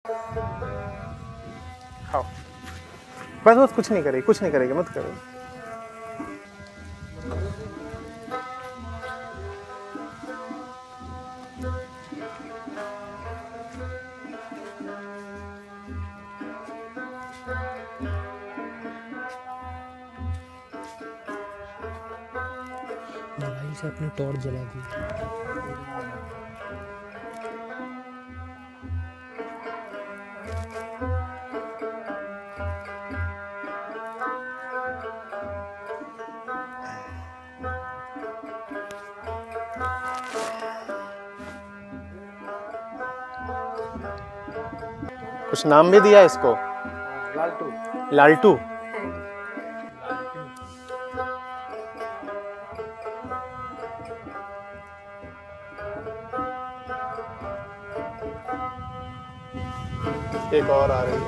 खाओ। बस बस, कुछ नहीं करेगी, कुछ नहीं करेगी, मत करो। मोबाइल से अपनी टॉर्च जला दी। कुछ नाम भी दिया इसको? लालटू। लालटू। एक और आ रही है।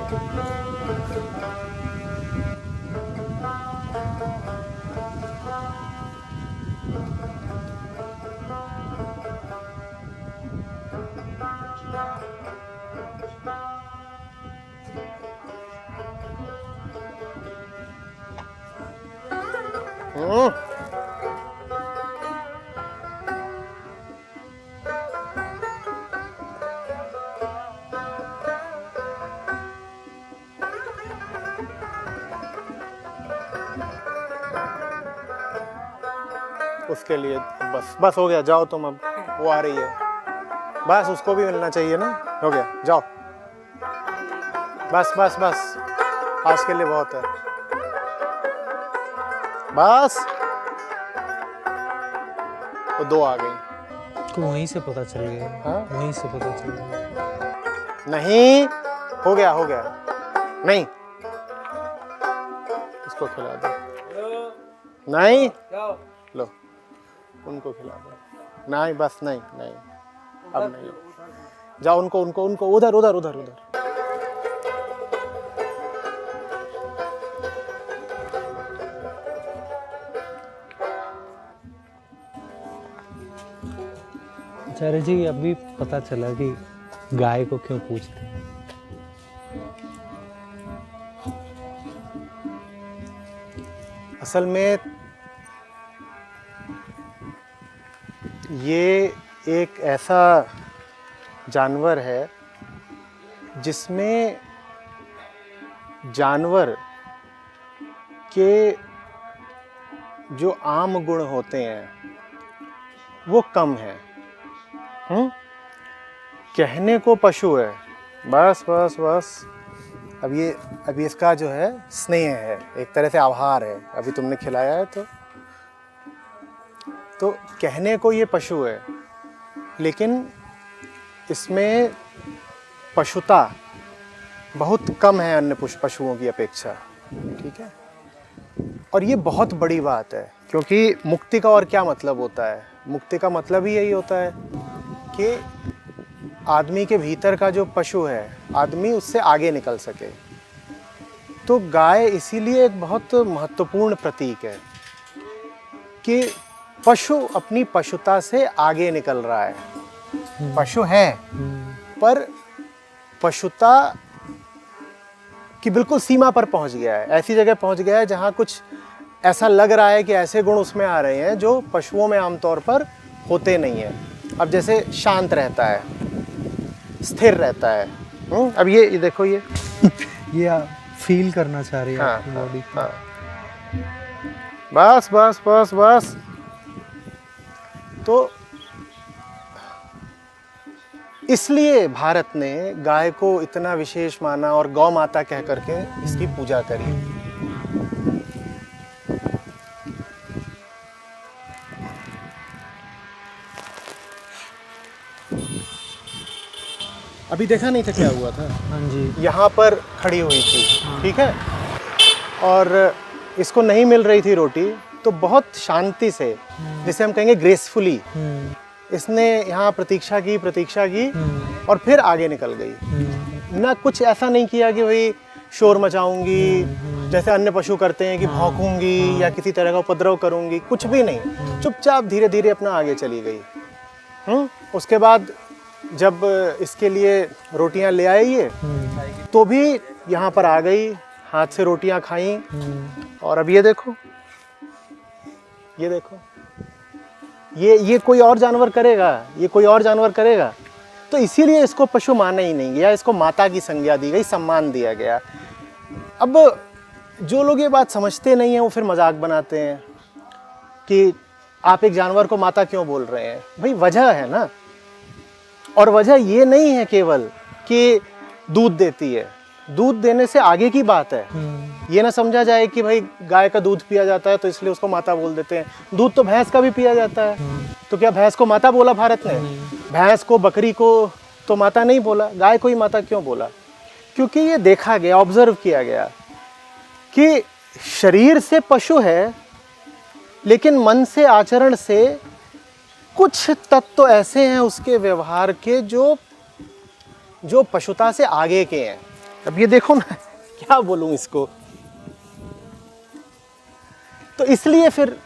उसके लिए बस बस हो गया, जाओ तुम अब। वो आ रही है, बस उसको भी मिलना चाहिए ना। हो गया, जाओ। बस बस बस, आज के लिए बहुत है। बस, वो दो आ गई। को वहीं से पता चल गया। हाँ? वहीं से पता चल गया। नहीं, हो गया हो गया। नहीं, उसको खिला दो। नहीं, लो, उनको खिला दो। नहीं बस, नहीं नहीं, अब नहीं। जाओ, उनको उनको उनको उधर उधर उधर उधर। आचार्य जी, अभी पता चला कि गाय को क्यों पूजते हैं। असल में ये एक ऐसा जानवर है जिसमें जानवर के जो आम गुण होते हैं वो कम है। कहने को पशु है, बस बस बस। अब ये इसका जो है स्नेह है, एक तरह से आभार है। अभी तुमने खिलाया है तो कहने को ये पशु है, लेकिन इसमें पशुता बहुत कम है अन्य पशुओं की अपेक्षा। ठीक है, और ये बहुत बड़ी बात है, क्योंकि मुक्ति का और क्या मतलब होता है? मुक्ति का मतलब ही यही होता है कि आदमी के भीतर का जो पशु है, आदमी उससे आगे निकल सके। तो गाय इसीलिए एक बहुत महत्वपूर्ण प्रतीक है कि पशु अपनी पशुता से आगे निकल रहा है। पशु है, पर पशुता की बिल्कुल सीमा पर पहुंच गया है, ऐसी जगह पहुंच गया है जहां कुछ ऐसा लग रहा है कि ऐसे गुण उसमें आ रहे हैं जो पशुओं में आमतौर पर होते नहीं हैं। अब जैसे शांत रहता है, स्थिर रहता है। अब ये देखो, ये आप फील करना चाह रही है हाँ, आपकी बॉडी को। हाँ। बस बस बस बस। तो इसलिए भारत ने गाय को इतना विशेष माना और गौ माता कह करके इसकी पूजा करी। अभी देखा नहीं था क्या हुआ था? हाँ जी। यहाँ पर खड़ी हुई थी, ठीक है, और इसको नहीं मिल रही थी रोटी, तो बहुत शांति से, जिसे हम कहेंगे ग्रेसफुली, इसने यहाँ प्रतीक्षा की और फिर आगे निकल गई। ना कुछ ऐसा नहीं किया कि भाई शोर मचाऊंगी जैसे अन्य पशु करते हैं कि भौंकूंगी या किसी तरह का उपद्रव करूंगी, कुछ भी नहीं। चुपचाप धीरे धीरे अपना आगे चली गई। उसके बाद जब इसके लिए रोटियां ले आई ये, तो भी यहाँ पर आ गई, हाथ से रोटियां खाई। और अब ये देखो, ये देखो, ये कोई और जानवर करेगा, ये कोई और जानवर करेगा? तो इसीलिए इसको पशु माना ही नहीं गया, इसको माता की संज्ञा दी गई, सम्मान दिया गया। अब जो लोग ये बात समझते नहीं हैं वो फिर मजाक बनाते हैं कि आप एक जानवर को माता क्यों बोल रहे हैं। भाई वजह है ना, और वजह ये नहीं है केवल कि दूध देती है, दूध देने से आगे की बात है। ये ना समझा जाए कि भाई गाय का दूध पिया जाता है तो इसलिए उसको माता बोल देते हैं। दूध तो भैंस का भी पिया जाता है, तो क्या भैंस को माता बोला भारत ने? भैंस को, बकरी को तो माता नहीं बोला, गाय को ही माता क्यों बोला? क्योंकि ये देखा गया, ऑब्जर्व किया गया कि शरीर से पशु है, लेकिन मन से, आचरण से कुछ तत्व ऐसे हैं उसके व्यवहार के जो पशुता से आगे के हैं। अब ये देखो ना, क्या बोलूं इसको। तो इसलिए फिर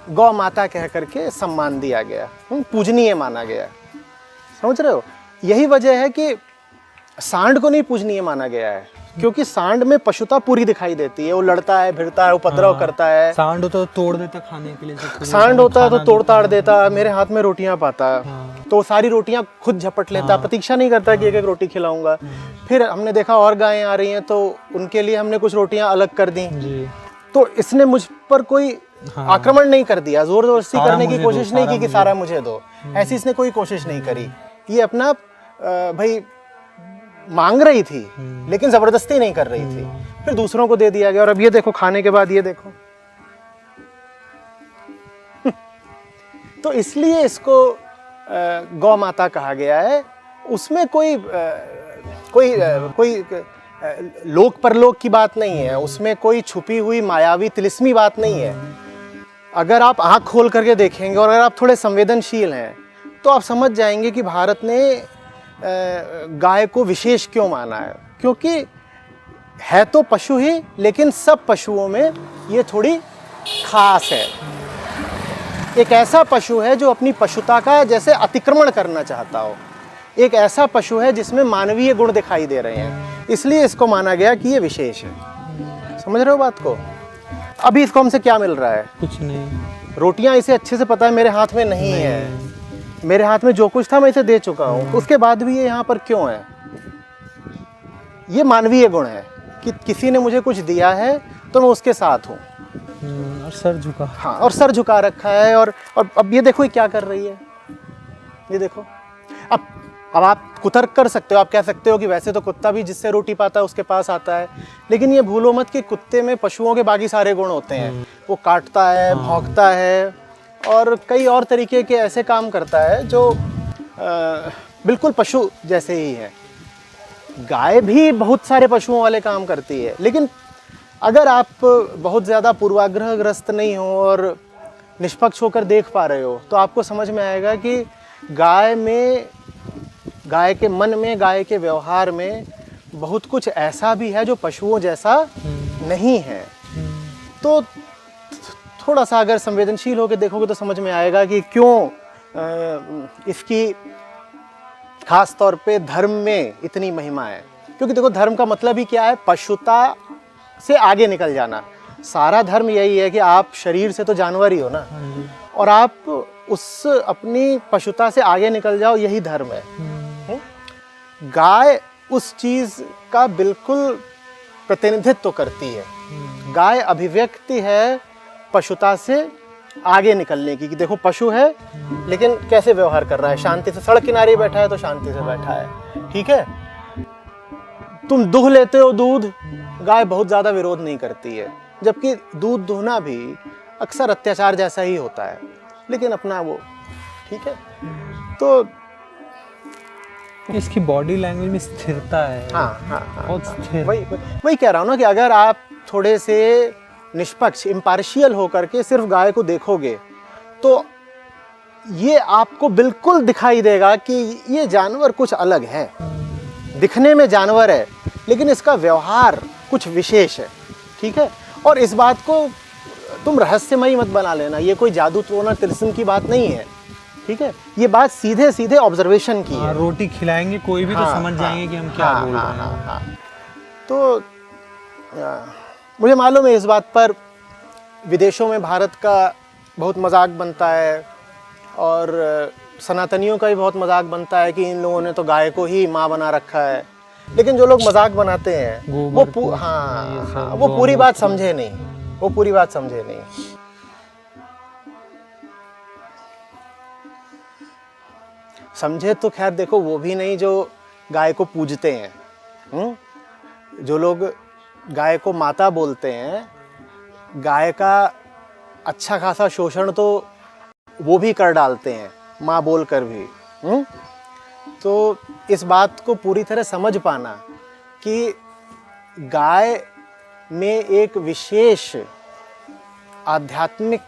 गौ माता कह करके सम्मान दिया गया, पूजनीय माना गया। समझ रहे हो? यही वजह है कि सांड को नहीं पूजनीय माना गया है, क्योंकि सांड में पशुता पूरी दिखाई देती है। वो लड़ता है, भिड़ता है, उपद्रव करता है। सांड होता तो तोड़ देता खाने के लिए, सांड होता है तो तोड़ ताड़ देता, मेरे हाथ में रोटियां पाता, तो सारी रोटियां खुद झपट लेता, प्रतीक्षा नहीं करता कि एक एक रोटी खिलाऊंगा। फिर हमने देखा और गायें आ रही हैं तो उनके लिए हमने कुछ रोटियां अलग कर दी। तो इसने मुझ पर कोई आक्रमण नहीं कर दिया, जोर जबरदस्ती करने की कोशिश नहीं की कि सारा मुझे दो, ऐसी इसने कोई कोशिश नहीं करी। ये अपना भाई मांग रही थी, लेकिन जबरदस्ती नहीं कर रही थी। फिर दूसरों को दे दिया गया। और अब ये देखो, खाने के बाद ये देखो। तो इसलिए इसको गौ माता कहा गया है। उसमें कोई लोक परलोक की बात नहीं है, उसमें कोई छुपी हुई मायावी तिलिस्मी बात नहीं है। अगर आप आंख खोल करके देखेंगे और अगर आप थोड़े संवेदनशील हैं तो आप समझ जाएंगे कि भारत ने गाय को विशेष क्यों माना है। क्योंकि है तो पशु ही, लेकिन सब पशुओं में ये थोड़ी खास है। एक ऐसा पशु है जो अपनी पशुता का जैसे अतिक्रमण करना चाहता हो, एक ऐसा पशु है जिसमें मानवीय गुण दिखाई दे रहे हैं, इसलिए इसको माना गया कि ये विशेष है। समझ रहे हो बात को? अभी इसको हमसे क्या मिल रहा है? कुछ नहीं। रोटियां इसे अच्छे से पता है मेरे हाथ में नहीं है, मेरे हाथ में जो कुछ था मैं इसे दे चुका हूँ, उसके बाद भी ये यहाँ पर क्यों है? ये मानवीय गुण है कि किसी ने मुझे कुछ दिया है तो मैं उसके साथ हूँ। और सर झुका। हाँ, और सर झुका रखा है। और अब ये देखो ये क्या कर रही है, ये देखो। अब आप कुतर्क कर सकते हो, आप कह सकते हो कि वैसे तो कुत्ता भी जिससे रोटी पाता है उसके पास आता है, लेकिन ये भूलो मत कि कुत्ते में पशुओं के बाकी सारे गुण होते हैं। वो काटता है, भौंकता है और कई और तरीके के ऐसे काम करता है जो बिल्कुल पशु जैसे ही है। गाय भी बहुत सारे पशुओं वाले काम करती है, लेकिन अगर आप बहुत ज़्यादा पूर्वाग्रहग्रस्त नहीं हो और निष्पक्ष होकर देख पा रहे हो तो आपको समझ में आएगा कि गाय के मन में, गाय के व्यवहार में बहुत कुछ ऐसा भी है जो पशुओं जैसा नहीं है। तो थोड़ा सा अगर संवेदनशील होकर देखोगे तो समझ में आएगा कि क्यों इसकी खास तौर पे धर्म में इतनी महिमा है। क्योंकि देखो, धर्म का मतलब ही क्या है? पशुता से आगे निकल जाना। सारा धर्म यही है कि आप शरीर से तो जानवर ही हो ना, और आप उस अपनी पशुता से आगे निकल जाओ, यही धर्म है। गाय उस चीज का बिल्कुल प्रतिनिधित्व करती है। गाय अभिव्यक्ति है पशुता से आगे निकलने की, कि देखो पशु है लेकिन कैसे व्यवहार कर रहा है, शांति से। सड़क किनारे बैठा है तो शांति से बैठा है, ठीक है। तुम दूह लेते हो दूध, गाय बहुत ज्यादा विरोध नहीं करती है, जबकि दूध दूहना भी अक्सर अत्याचार जैसा ही होता है, लेकिन अपना वो ठीक है। तो इसकी बॉडी लैंग्वेज में स्थिरता है। हाँ, बहुत स्थिर। वही कह रहा हूँ ना कि अगर आप थोड़े से निष्पक्ष, इम्पार्शियल होकर के सिर्फ गाय को देखोगे तो ये आपको बिल्कुल दिखाई देगा कि ये जानवर कुछ अलग है। दिखने में जानवर है लेकिन इसका व्यवहार कुछ विशेष है, ठीक है। और इस बात को तुम रहस्यमयी मत बना लेना, ये कोई जादू टोना तिलिस्म की बात नहीं है, ठीक है, ये बात सीधे सीधे ऑब्जर्वेशन की है। रोटी खिलाएंगे कोई भी तो समझ जाएंगे कि हम क्या बोल रहे हैं। हाँ। तो मुझे मालूम है इस बात पर विदेशों में भारत का बहुत मजाक बनता है और सनातनियों का भी बहुत मजाक बनता है कि इन लोगों ने तो गाय को ही माँ बना रखा है। लेकिन जो लोग मजाक बनाते हैं वो वो पूरी बात समझे नहीं, वो पूरी बात समझे नहीं। समझे तो खैर देखो वो भी नहीं जो गाय को पूजते हैं। जो लोग गाय को माता बोलते हैं, गाय का अच्छा खासा शोषण तो वो भी कर डालते हैं माँ बोलकर भी। तो इस बात को पूरी तरह समझ पाना कि गाय में एक विशेष आध्यात्मिक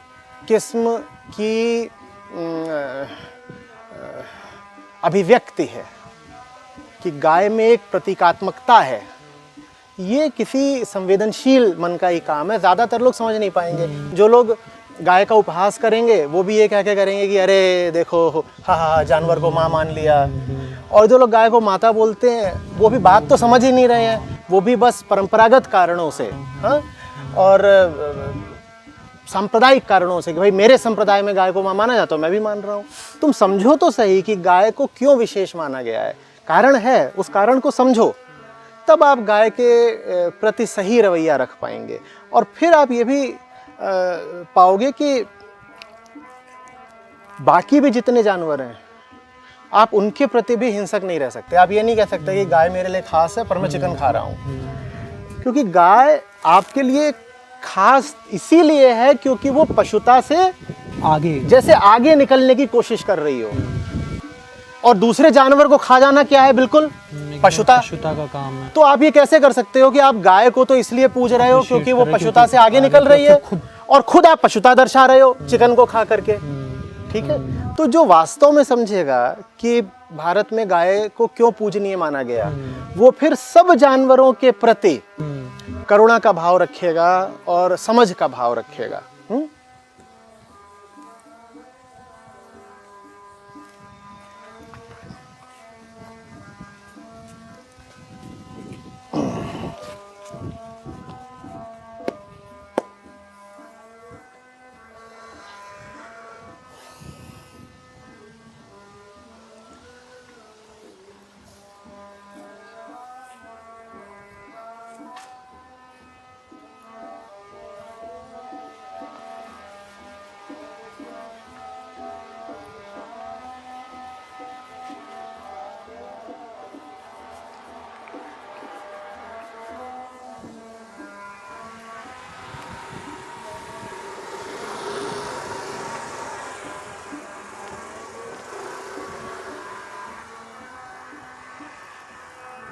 किस्म की अभिव्यक्ति है, कि गाय में एक प्रतीकात्मकता है, ये किसी संवेदनशील मन का ही काम है। ज़्यादातर लोग समझ नहीं पाएंगे। जो लोग गाय का उपहास करेंगे वो भी ये कह के करेंगे कि अरे देखो हाँ जानवर को माँ मान लिया। और जो लोग गाय को माता बोलते हैं वो भी बात तो समझ ही नहीं रहे हैं, वो भी बस परंपरागत कारणों से और सांप्रदायिक कारणों से कि भाई मेरे संप्रदाय में गाय को माँ माना जाता है, मैं भी मान रहा हूँ। तुम समझो तो सही कि गाय को क्यों विशेष माना गया है, कारण है, उस कारण को समझो, तब आप गाय के प्रति सही रवैया रख पाएंगे। और फिर आप ये भी पाओगे कि बाकी भी जितने जानवर हैं आप उनके प्रति भी हिंसक नहीं रह सकते। आप ये नहीं कह सकते कि गाय मेरे लिए खास है पर मैं चिकन खा रहा हूँ, क्योंकि गाय आपके लिए खास इसीलिए है क्योंकि वो पशुता से आगे निकलने की कोशिश कर रही हो। और दूसरे जानवर को खा जाना क्या है, बिल्कुल पशुता का काम है। तो आप ये कैसे कर सकते हो कि आप गाय को तो इसलिए पूज रहे हो क्योंकि वो पशुता से आगे निकल रही है और खुद आप पशुता दर्शा रहे हो चिकन को खा करके। ठीक है, तो जो वास्तव में समझेगा कि भारत में गाय को क्यों पूजनीय माना गया, वो फिर सब जानवरों के प्रति करुणा का भाव रखेगा और समझ का भाव रखेगा।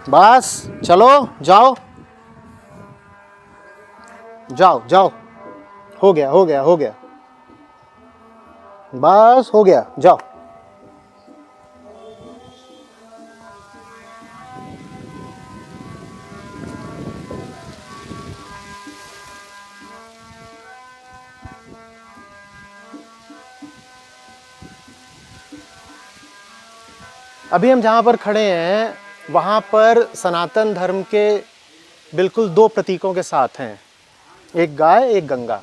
बस चलो, जाओ जाओ जाओ, हो गया हो गया हो गया, बस हो गया, जाओ। अभी हम जहाँ पर खड़े हैं वहाँ पर सनातन धर्म के बिल्कुल दो प्रतीकों के साथ हैं, एक गाय एक गंगा।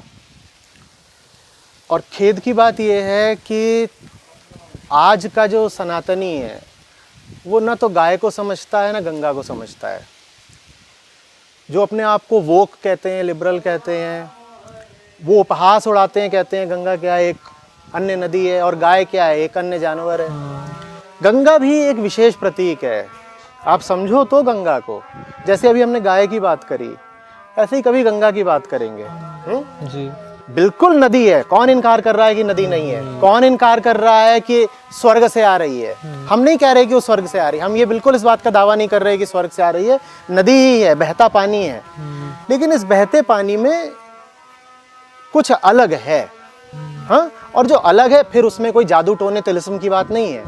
और खेद की बात यह है कि आज का जो सनातनी है वो ना तो गाय को समझता है ना गंगा को समझता है। जो अपने आप को वोक कहते हैं, लिबरल कहते हैं, वो उपहास उड़ाते हैं, कहते हैं गंगा क्या है, एक अन्य नदी है, और गाय क्या है, एक अन्य जानवर है। गंगा भी एक विशेष प्रतीक है, आप समझो तो गंगा को। जैसे अभी हमने गाय की बात करी, ऐसे ही कभी गंगा की बात करेंगे। जी बिल्कुल नदी है, कौन इनकार कर रहा है कि नदी नहीं है? कौन इनकार कर रहा है कि स्वर्ग से आ रही है? हम नहीं कह रहे कि वो स्वर्ग से आ रही है, हम ये बिल्कुल इस बात का दावा नहीं कर रहे कि स्वर्ग से आ रही है, नदी ही है, बहता पानी है। लेकिन इस बहते पानी में कुछ अलग है। हाँ, और जो अलग है फिर उसमें कोई जादू टोने तिलिस्म की बात नहीं है।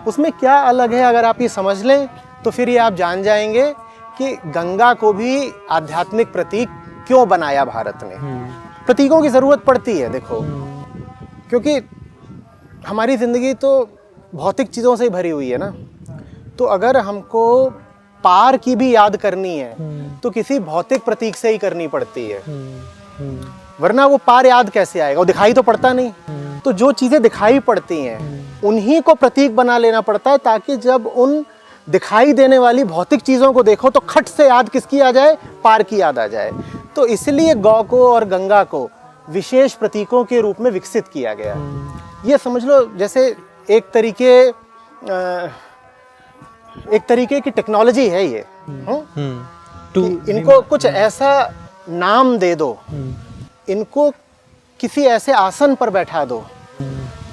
उसमें क्या अलग है अगर आप ये समझ लें तो फिर ये आप जान जाएंगे कि गंगा को भी आध्यात्मिक प्रतीक क्यों बनाया भारत ने। प्रतीकों की जरूरत पड़ती है, देखो, क्योंकि हमारी ज़िंदगी तो भौतिक चीज़ों से ही भरी हुई है ना, तो अगर हमको पार की भी याद करनी है तो किसी भौतिक प्रतीक से ही करनी पड़ती है, वरना वो पार याद कैसे आएगा, वो दिखाई तो पड़ता नहीं। तो जो चीज़ें दिखाई पड़ती हैं उन्हीं को प्रतीक बना लेना पड़ता है, ताकि जब उन दिखाई देने वाली भौतिक चीज़ों को देखो तो खट से याद किसकी आ जाए, पार की याद आ जाए। तो इसलिए गौ को और गंगा को विशेष प्रतीकों के रूप में विकसित किया गया। ये समझ लो जैसे एक तरीके की टेक्नोलॉजी है ये, कि इनको कुछ ऐसा नाम दे दो, इनको किसी ऐसे आसन पर बैठा दो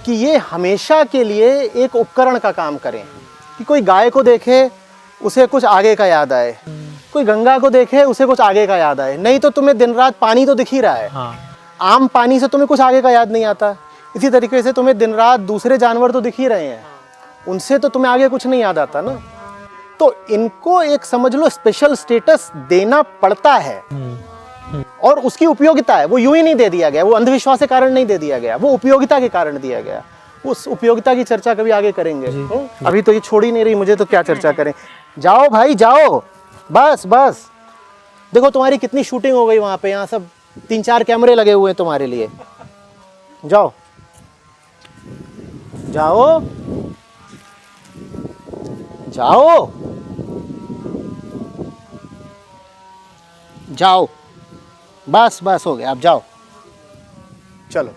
कि ये हमेशा के लिए एक उपकरण का काम करें, कि कोई गाय को देखे उसे कुछ आगे का याद आए, कोई गंगा को देखे उसे कुछ आगे का याद आए। नहीं तो तुम्हें दिन रात पानी तो दिख ही रहा है, हाँ। आम पानी से तुम्हें कुछ आगे का याद नहीं आता, इसी तरीके से तुम्हें दिन रात दूसरे जानवर तो दिख ही रहे हैं, उनसे तो तुम्हें आगे कुछ नहीं याद आता ना। तो इनको एक समझ लो स्पेशल स्टेटस देना पड़ता है, और उसकी उपयोगिता है, वो यूं ही नहीं दे दिया गया, वो अंधविश्वास के कारण नहीं दे दिया गया, वो उपयोगिता के कारण दिया गया। उस उपयोगिता की चर्चा कभी आगे करेंगे। अभी तो ये छोड़ ही नहीं रही मुझे, तो क्या चर्चा करें। जाओ भाई जाओ, बस बस। देखो तुम्हारी कितनी शूटिंग हो गई वहां पे, यहाँ सब 3-4 कैमरे लगे हुए हैं तुम्हारे लिए। जाओ जाओ जाओ जाओ, बस बस हो गया, आप जाओ, चलो।